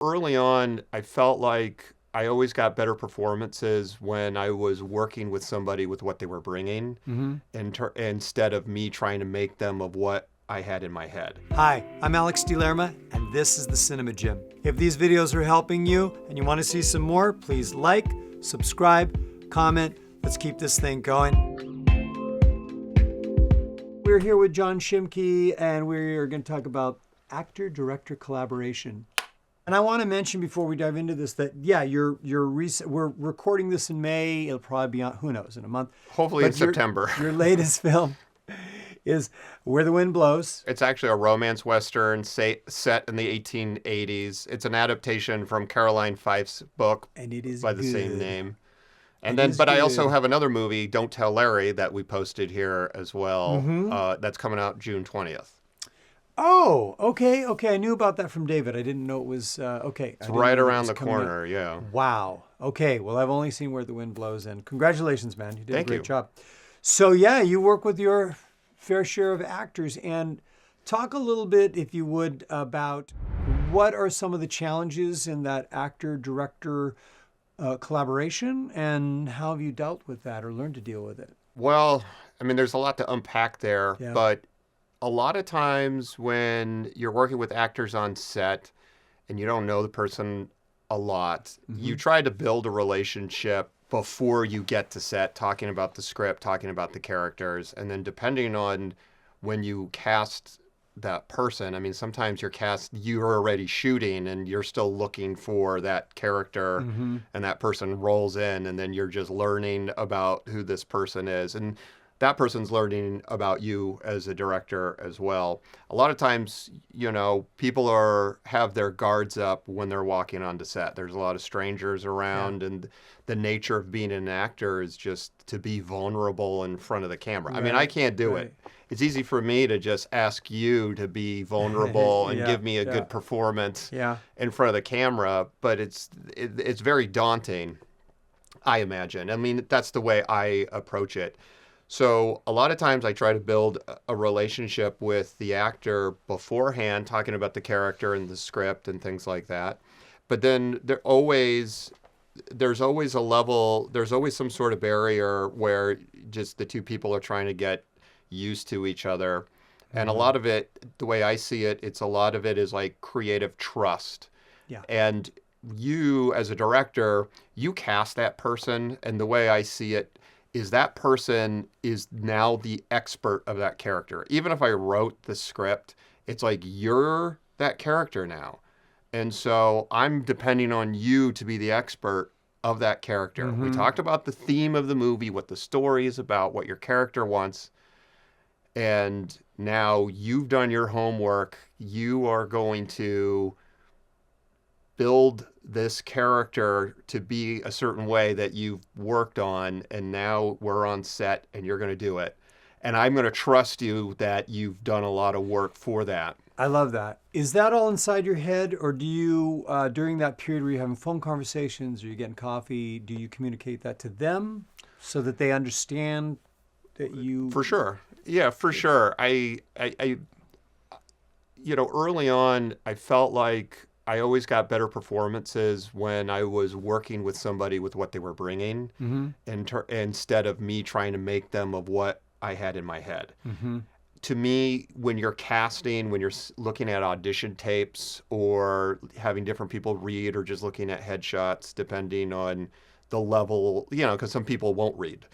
early on, I felt like I always got better performances when I was working with somebody with what they were bringing, instead of me trying to make them of what I had in my head. Hi, I'm Alex DeLerma, and this is the Cinema Gym. If these videos are helping you and you want to see some more, please like, subscribe, comment. Let's keep this thing going. We're here with John Schimke, and we're going to talk about actor-director collaboration. And I want to mention before we dive into this that, yeah, we're recording this in May. It'll probably be on, who knows, in a month. Hopefully in September. Your latest film is Where the Wind Blows. It's actually a romance western set in the 1880s. It's an adaptation from Caroline Fife's book And it is by the good. same name. But I also have another movie, Don't Tell Larry, that we posted here as well. That's coming out June 20th. Oh, okay. I knew about that from David. I didn't know it was, okay. It's right around the corner, yeah. Wow. Okay, well, I've only seen Where the Wind Blows, and congratulations, man. You did a great you. job. So, yeah, you work with your fair share of actors, and talk a little bit, if you would, about what are some of the challenges in that actor-director collaboration, and how have you dealt with that or learned to deal with it? Well, I mean, there's a lot to unpack there, Yeah. but a lot of times when you're working with actors on set and you don't know the person a lot, you try to build a relationship before you get to set, talking about the script, talking about the characters, and then depending on when you cast that person, I mean, sometimes you're already shooting and you're still looking for that character, and that person rolls in, and then you're just learning about who this person is. And that person's learning about you as a director as well. A lot of times, people have their guards up when they're walking onto set. There's a lot of strangers around, and the nature of being an actor is just to be vulnerable in front of the camera. I mean, I can't do it. It's easy for me to just ask you to be vulnerable and give me a good performance in front of the camera, but it's very daunting, I imagine. I mean, that's the way I approach it. So a lot of times I try to build a relationship with the actor beforehand, talking about the character and the script and things like that. But then there's always some sort of barrier where just the two people are trying to get used to each other. And a lot of it, the way I see it, a lot of it is like creative trust. Yeah. And you as a director, you cast that person, and the way I see it is that person is now the expert of that character. Even if I wrote the script, it's like you're that character now. And so I'm depending on you to be the expert of that character. We talked about the theme of the movie, what the story is about, what your character wants. And now you've done your homework. You are going to build this character to be a certain way that you've worked on, and now we're on set and you're going to do it. And I'm going to trust you that you've done a lot of work for that. I love that. Is that all inside your head, or do you, during that period where you're having phone conversations or you're getting coffee, do you communicate that to them so that they understand that you... For sure. Yeah, for sure. Early on, I felt like I always got better performances when I was working with somebody with what they were bringing, instead of me trying to make them of what I had in my head. To me, when you're casting, when you're looking at audition tapes or having different people read, or just looking at headshots, depending on the level, because some people won't read.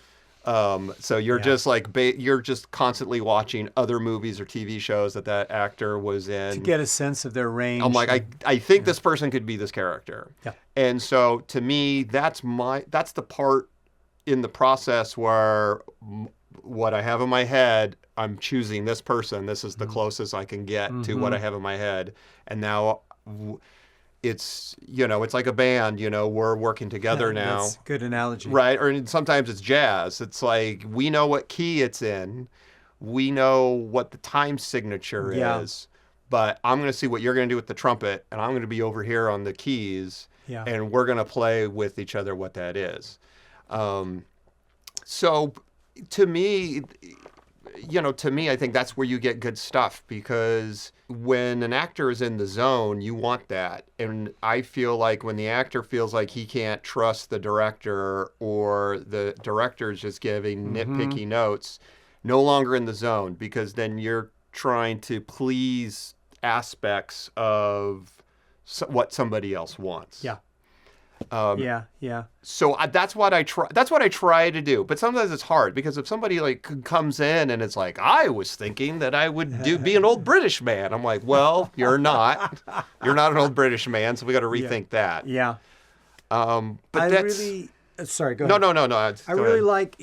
So you're just like, you're just constantly watching other movies or TV shows that actor was in. To get a sense of their range. I'm like, I think this person could be this character. Yeah. And so to me, that's the part in the process where what I have in my head, I'm choosing this person. This is the closest I can get to what I have in my head. And now it's like a band, we're working together now. That's a good analogy. Right. Or sometimes it's jazz. It's like, we know what key it's in. We know what the time signature is, but I'm going to see what you're going to do with the trumpet, and I'm going to be over here on the keys, and we're going to play with each other what that is. So to me, to me, I think that's where you get good stuff, because when an actor is in the zone, you want that. And I feel like when the actor feels like he can't trust the director, or the director's just giving nitpicky notes, no longer in the zone, because then you're trying to please aspects of what somebody else wants. Yeah. Yeah. So that's what I try. That's what I try to do. But sometimes it's hard, because if somebody like comes in and it's like, I was thinking that I would be an old British man. I'm like, well, you're not. You're not an old British man, so we got to rethink that. Yeah. But I that's really. Sorry, go ahead. No. I really like,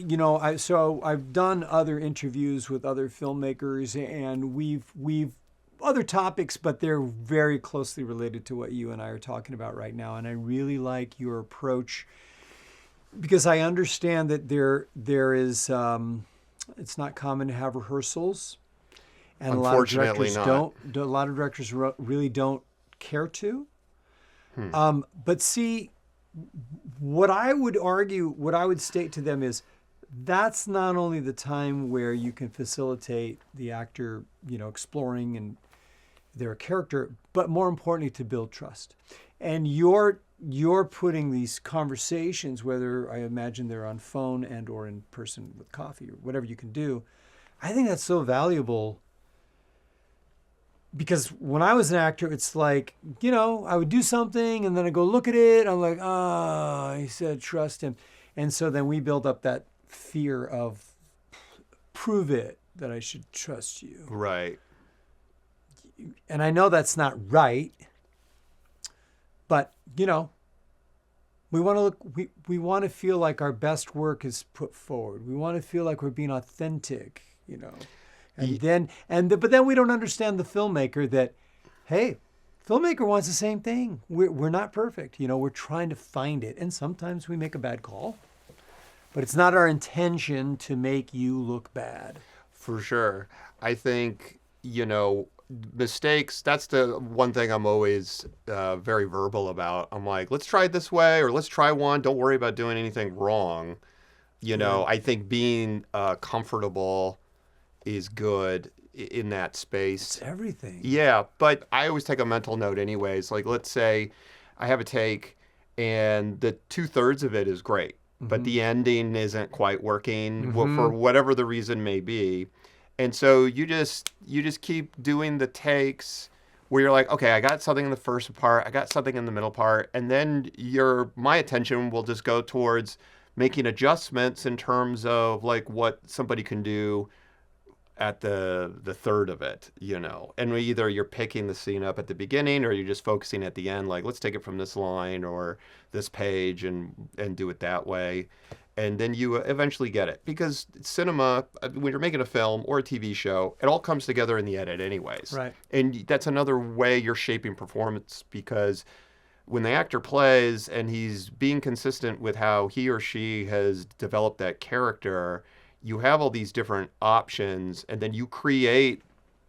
so I've done other interviews with other filmmakers, and we've other topics, but they're very closely related to what you and I are talking about right now. And I really like your approach, because I understand that there is, it's not common to have rehearsals, and Unfortunately a lot of directors really don't care to. But see, what I would state to them is, that's not only the time where you can facilitate the actor, exploring and their character, but more importantly, to build trust. And you're putting these conversations, whether I imagine they're on phone and or in person with coffee or whatever you can do. I think that's so valuable, because when I was an actor, it's like, I would do something and then I go look at it. I'm like, he said, trust him. And so then we build up that fear of, prove it that I should trust you. right. And I know that's not right, but we want to we want to feel like our best work is put forward. We want to feel like we're being authentic, and but then we don't understand the filmmaker that, hey, filmmaker wants the same thing. We're not perfect, we're trying to find it, and sometimes we make a bad call, but it's not our intention to make you look bad. For sure. I think, mistakes, that's the one thing I'm always very verbal about. I'm like, let's try it this way, or let's try one. Don't worry about doing anything wrong. I think being comfortable is good in that space. It's everything. Yeah, but I always take a mental note anyways. Like, let's say I have a take and the 2/3 of it is great, but the ending isn't quite working for whatever the reason may be. And so you just keep doing the takes where you're like, okay, I got something in the first part, I got something in the middle part, and then my attention will just go towards making adjustments in terms of like what somebody can do at the third of it, and either you're picking the scene up at the beginning, or you're just focusing at the end, like, let's take it from this line or this page and do it that way. And then you eventually get it, because cinema, when you're making a film or a TV show, it all comes together in the edit anyways. Right. And that's another way you're shaping performance, because when the actor plays and he's being consistent with how he or she has developed that character, you have all these different options, and then you create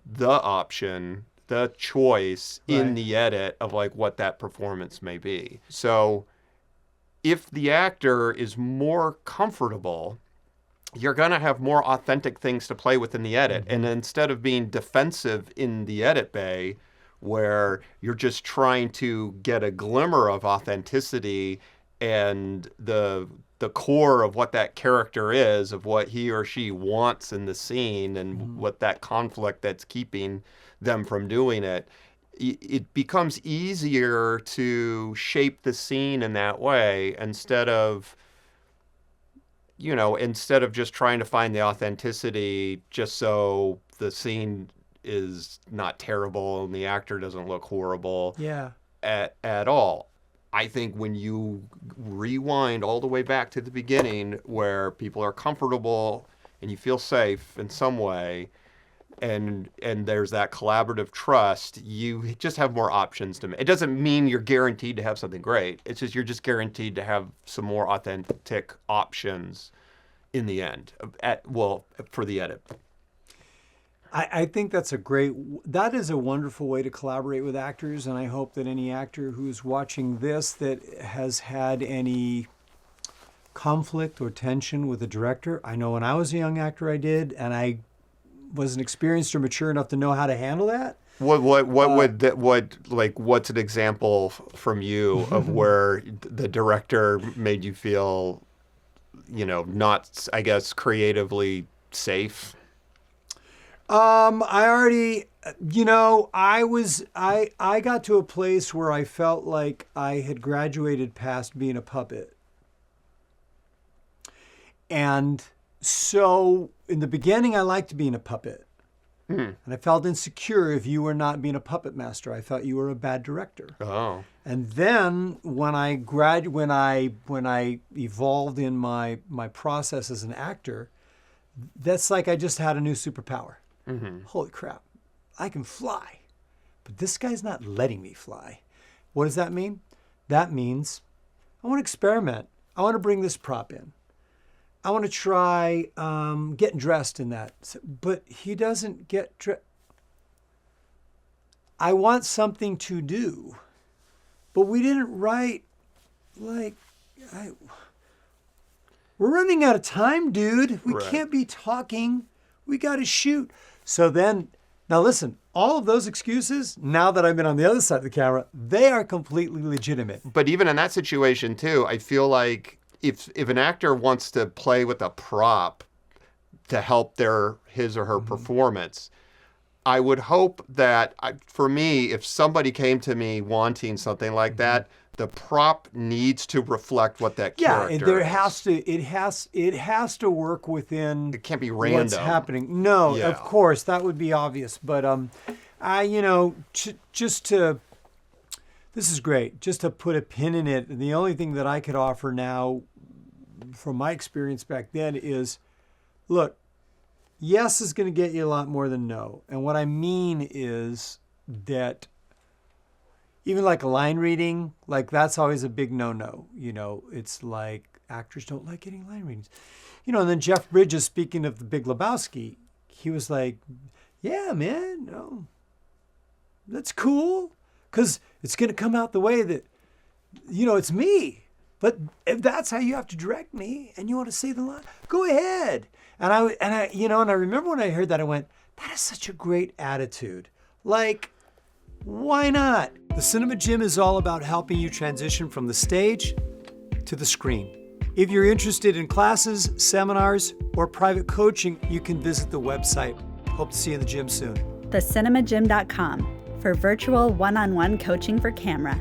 the option, the choice in the edit of like what that performance may be. So if the actor is more comfortable, you're going to have more authentic things to play with in the edit. And instead of being defensive in the edit bay, where you're just trying to get a glimmer of authenticity and the core of what that character is, of what he or she wants in the scene, and what that conflict that's keeping them from doing it, it becomes easier to shape the scene in that way, instead of just trying to find the authenticity just so the scene is not terrible and the actor doesn't look horrible at all. I think when you rewind all the way back to the beginning, where people are comfortable and you feel safe in some way, and there's that collaborative trust, you just have more options to make. It doesn't mean you're guaranteed to have something great. It's just you're just guaranteed to have some more authentic options in the end, for the edit. I think that is a wonderful way to collaborate with actors, and I hope that any actor who's watching this that has had any conflict or tension with a director, I know when I was a young actor I did, and I wasn't experienced or mature enough to know how to handle that. What's an example from you of where the director made you feel, not, I guess, creatively safe? I already, I got to a place where I felt like I had graduated past being a puppet. And so in the beginning, I liked being a puppet. And I felt insecure if you were not being a puppet master. I thought you were a bad director. Oh. And then when I evolved in my process as an actor, that's like I just had a new superpower. Holy crap, I can fly. But this guy's not letting me fly. What does that mean? That means I want to experiment. I want to bring this prop in. I want to try getting dressed in that. But he doesn't get dressed. I want something to do. But we didn't write, we're running out of time, dude. We can't be talking. We got to shoot. So then, now listen, all of those excuses, now that I've been on the other side of the camera, they are completely legitimate. But even in that situation too, I feel like if an actor wants to play with a prop to help his or her performance, I would hope that, for me, if somebody came to me wanting something like that, the prop needs to reflect what that character is. It has to work within. It can't be random. What's happening? No, of course that would be obvious. But this is great. Just to put a pin in it. The only thing that I could offer now, from my experience back then, is, look. Yes is going to get you a lot more than no. And what I mean is that even like a line reading, like that's always a big no-no. It's like actors don't like getting line readings. And then Jeff Bridges, speaking of The Big Lebowski, he was like, yeah, man, no, that's cool. Because it's going to come out the way that, it's me. But if that's how you have to direct me and you want to say the line, go ahead. And I remember when I heard that, I went, that is such a great attitude. Like, why not? The Cinema Gym is all about helping you transition from the stage to the screen. If you're interested in classes, seminars, or private coaching, you can visit the website. Hope to see you in the gym soon. TheCinemaGym.com for virtual one-on-one coaching for camera.